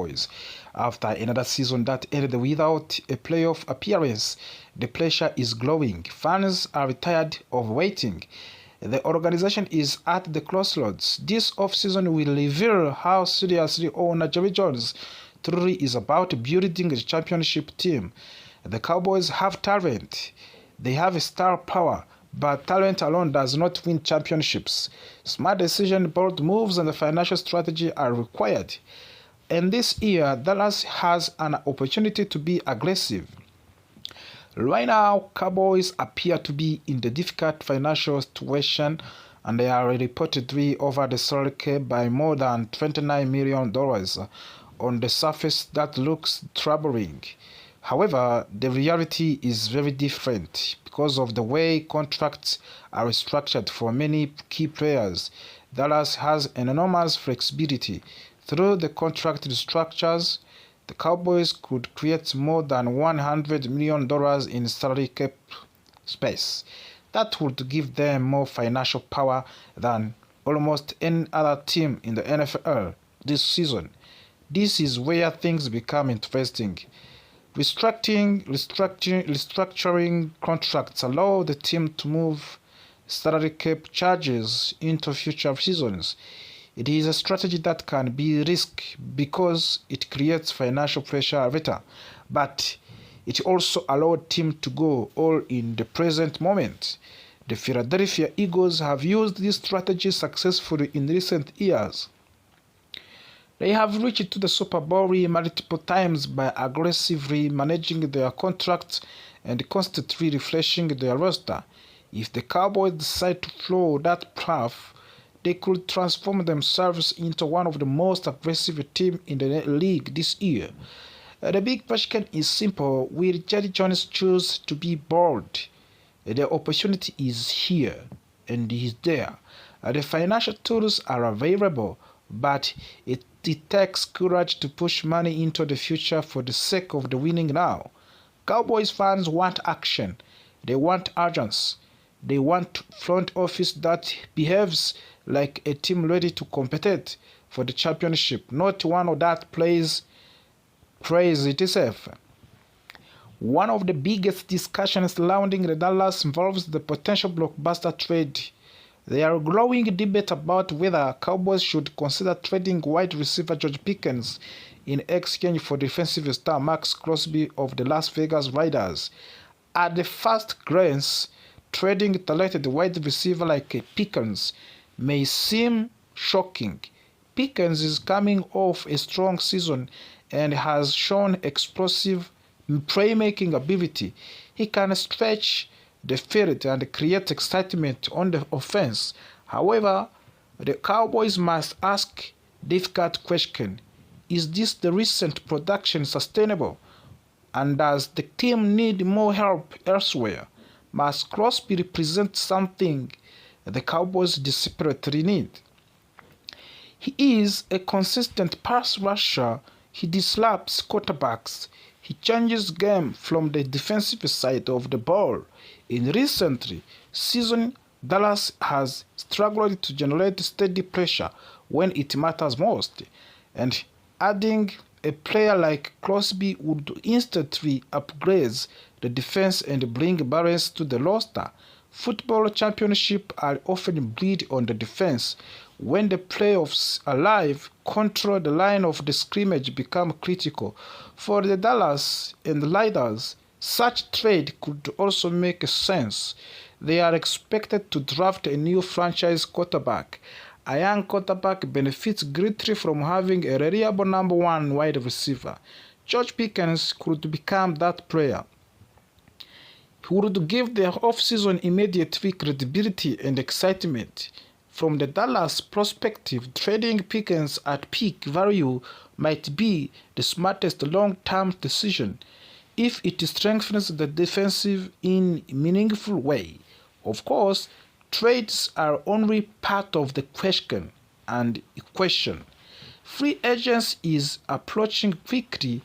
Cowboys. After another season that ended without a playoff appearance, the pressure is growing. Fans are tired of waiting. The organization is at the crossroads. This offseason will reveal how seriously owner Jerry Jones truly is about building a championship team. The Cowboys have talent. They have star power, but talent alone does not win championships. Smart decision, bold moves, and financial strategy are required. And this year, Dallas has an opportunity to be aggressive. Right now, Cowboys appear to be in the difficult financial situation, and they are reportedly over the salary cap by more than $29 million. On the surface, that looks troubling. However, the reality is very different because of the way contracts are structured for many key players. Dallas has an enormous flexibility. Through the contract structures, the Cowboys could create more than $100 million in salary cap space. That would give them more financial power than almost any other team in the NFL this season. This is where things become interesting. Restructuring contracts allow the team to move salary cap charges into future seasons. It is a strategy that can be risky because it creates financial pressure later, but it also allows teams to go all in the present moment. The Philadelphia Eagles have used this strategy successfully in recent years. They have reached to the Super Bowl multiple times by aggressively managing their contracts and constantly refreshing their roster. If the Cowboys decide to follow that path, they could transform themselves into one of the most aggressive teams in the league this year. The big question is simple. Will Jerry Jones choose to be bold? The opportunity is here and is there. The financial tools are available, but it takes courage to push money into the future for the sake of the winning now. Cowboys fans want action. They want urgency. They want front office that behaves like a team ready to compete for the championship, not one that plays itself. One of the biggest discussions surrounding the Dallas involves the potential blockbuster trade. There are growing debate about whether Cowboys should consider trading wide receiver George Pickens in exchange for defensive star Max Crosby of the Las Vegas Raiders. At the first glance, trading talented wide receiver like Pickens may seem shocking. Pickens is coming off a strong season and has shown explosive playmaking ability. He can stretch the field and create excitement on the offense. However, the Cowboys must ask difficult question. Is this the recent production sustainable? And does the team need more help elsewhere? Must Crosby represent something the Cowboys desperately need? He is a consistent pass rusher. He disrupts quarterbacks. He changes game from the defensive side of the ball. In recent season, Dallas has struggled to generate steady pressure when it matters most, and adding a player like Crosby would instantly upgrade the defense and bring balance to the roster. Football championships are often built on the defense. When the playoffs arrive, control the line of the scrimmage become critical. For the Dallas and the Raiders, such trade could also make sense. They are expected to draft a new franchise quarterback. A young quarterback benefits greatly from having a reliable number one wide receiver. George Pickens could become that player. He would give the offseason immediately credibility and excitement. From the Dallas perspective, trading Pickens at peak value might be the smartest long-term decision if it strengthens the defensive in a meaningful way. Of course, trades are only part of the question. Free agency is approaching quickly.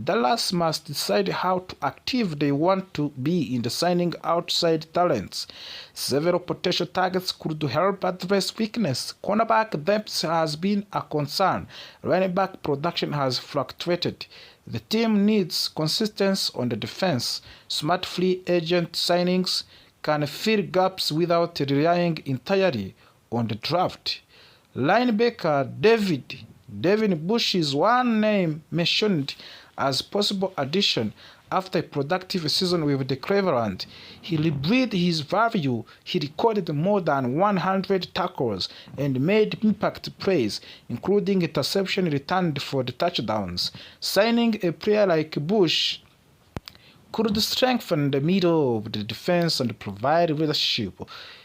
Dallas must decide how to active they want to be in the signing outside talents. Several potential targets could help address weakness. Cornerback depth has been a concern. Running back production has fluctuated. The team needs consistency on the defense. Smart free agent signings can fill gaps without relying entirely on the draft. Linebacker Devin Bush is one name mentioned as possible addition after a productive season with the Cleveland. He rebreathed his value. He recorded more than 100 tackles and made impact plays, including interception returned for the touchdowns. Signing a player like Bush could strengthen the middle of the defense and provide leadership.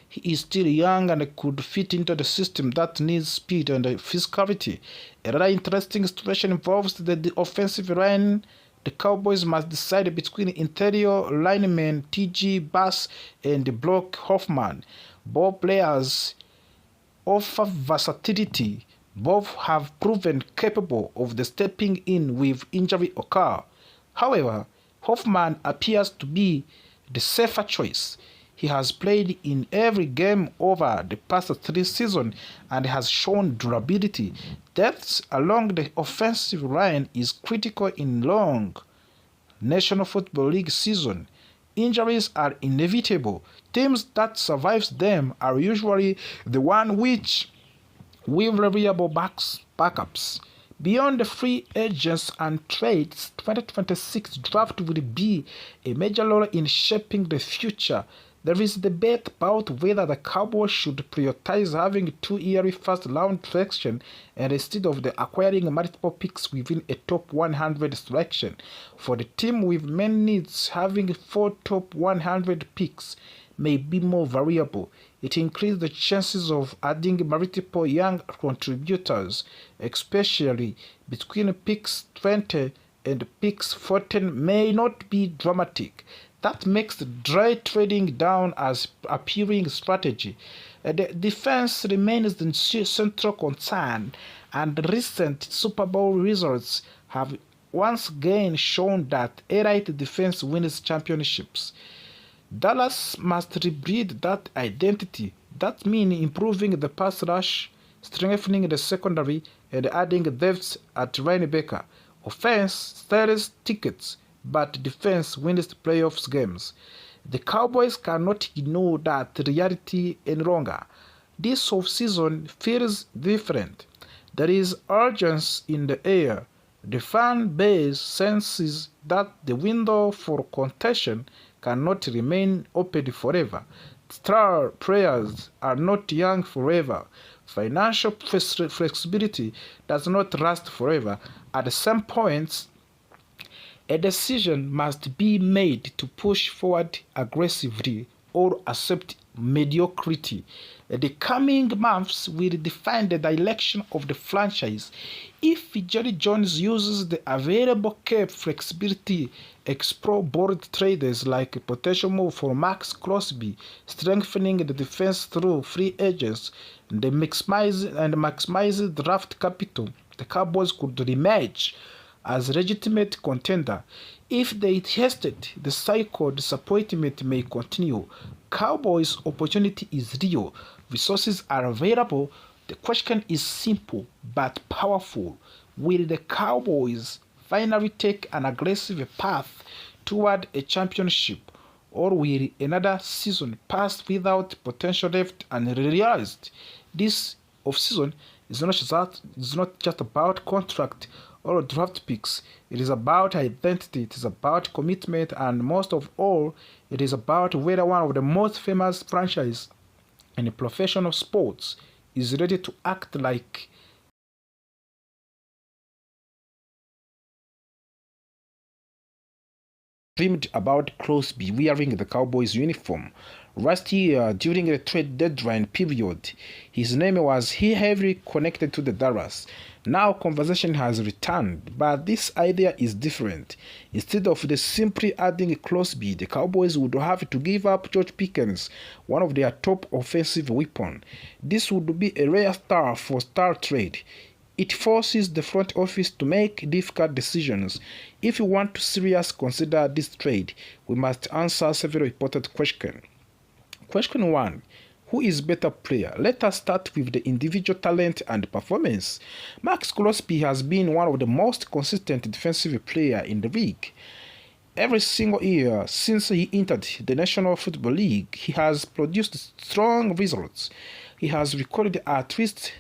He is still young and could fit into the system that needs speed and physicality. Another interesting situation involves the offensive line. The Cowboys must decide between interior linemen T.J. Bass and Brock Hoffman. Both players offer versatility. Both have proven capable of stepping in with injury occur. However, Hoffman appears to be the safer choice. He has played in every game over the past 3 seasons and has shown durability. Depth along the offensive line is critical in long National Football League season. Injuries are inevitable. Teams that survive them are usually the one which with reliable backups. Beyond the free agents and trades, 2026 draft will be a major role in shaping the future. There is debate about whether the Cowboys should prioritize having 2-year first-round selection instead of acquiring multiple picks within a top 100 selection. For the team with many needs, having 4 top 100 picks may be more variable. It increases the chances of adding multiple young contributors, especially between picks 20 and picks 14 may not be dramatic. That makes dry trading down as appealing strategy. The defense remains the central concern, and recent Super Bowl results have once again shown that elite defense wins championships. Dallas must rebreed that identity. That means improving the pass rush, strengthening the secondary, and adding depth at linebacker. Offense sells tickets, but defense wins playoffs games. The Cowboys cannot ignore that reality any longer. This offseason feels different. There is urgency in the air. The fan base senses that the window for contention cannot remain open forever. Star players are not young forever. Financial flexibility does not last forever. At some point, a decision must be made to push forward aggressively or accept mediocrity. The coming months will define the direction of the franchise. If Jerry Jones uses the available cap flexibility, explore bold traders like a potential move for Max Crosby, strengthening the defense through free agents, and maximize draft capital, the Cowboys could rematch as a legitimate contender. If they hesitate, the cycle disappointment may continue. Cowboys' opportunity is real. Resources are available. The question is simple but powerful. Will the Cowboys finally take an aggressive path toward a championship, or will another season pass without potential left unrealized? This offseason is not just about contract or draft picks. It is about identity, it is about commitment, and most of all, it is about whether one of the most famous franchises in professional sports is ready to act like dreamed about Crosby wearing the Cowboys uniform. Last year, during the trade deadline period, his name was heavily connected to the Dallas. Now conversation has returned, but this idea is different. Instead of simply adding Crosby, the Cowboys would have to give up George Pickens, one of their top offensive weapons. This would be a rare star for star trade. It forces the front office to make difficult decisions. If we want to seriously consider this trade, we must answer several important questions. Question 1. Who is better player? Let us start with the individual talent and performance. Max Crosby has been one of the most consistent defensive players in the league. Every single year since he entered the National Football League, he has produced strong results. He has recorded at least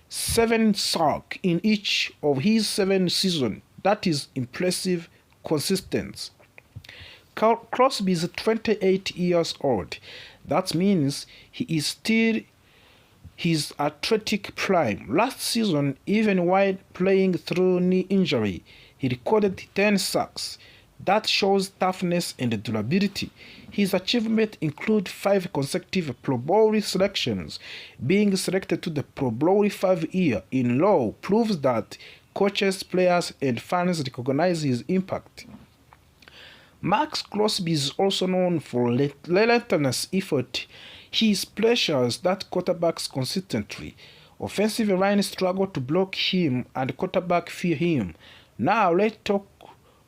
7 sacks in each of his 7 seasons. That is impressive consistency. Crosby is 28 years old. That means he is still his athletic prime. Last season, even while playing through knee injury, he recorded 10 sacks. That shows toughness and durability. His achievements include 5 consecutive Pro Bowl selections. Being selected to the Pro Bowl 5 year in a row proves that coaches, players, and fans recognize his impact. Max Crosby is also known for relentless effort. He pressures that quarterbacks consistently. Offensive lines struggle to block him and quarterback fear him. Now let's talk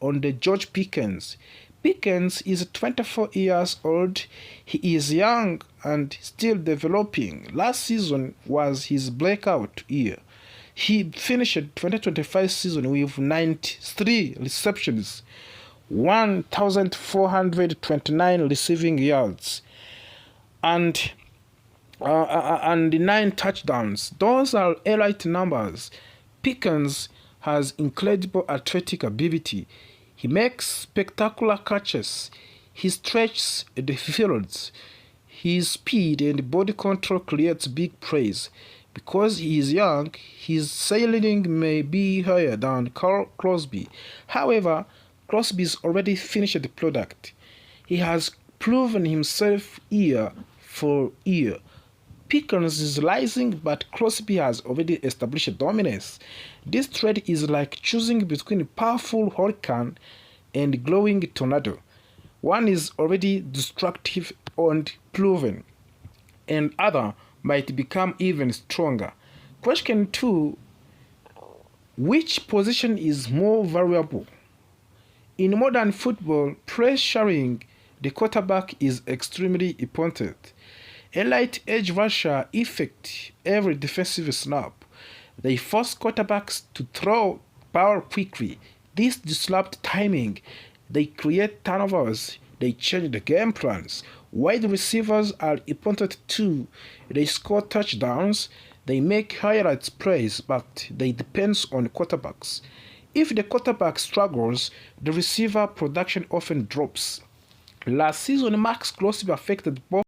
on the George Pickens. Pickens is 24 years old. He is young and still developing. Last season was his breakout year. He finished 2025 season with 93 receptions, 1,429 receiving yards, and 9 touchdowns. Those are elite numbers. Pickens has incredible athletic ability. He makes spectacular catches. He stretches the fields. His speed and body control creates big plays. Because he is young, his ceiling may be higher than Crosby. However, Crosby is already finished the product. He has proven himself year for year. Pickens is rising, but Crosby has already established dominance. This trade is like choosing between a powerful hurricane and a glowing tornado. One is already destructive and proven, and other might become even stronger. Question 2. Which position is more valuable? In modern football, pressuring the quarterback is extremely important. Elite edge rusher affect every defensive snap. They force quarterbacks to throw power quickly. This disrupts timing. They create turnovers. They change the game plans. Wide receivers are important too. They score touchdowns. They make highlights plays, but they depend on quarterbacks. If the quarterback struggles, the receiver production often drops. Last season, Max Crosby affected both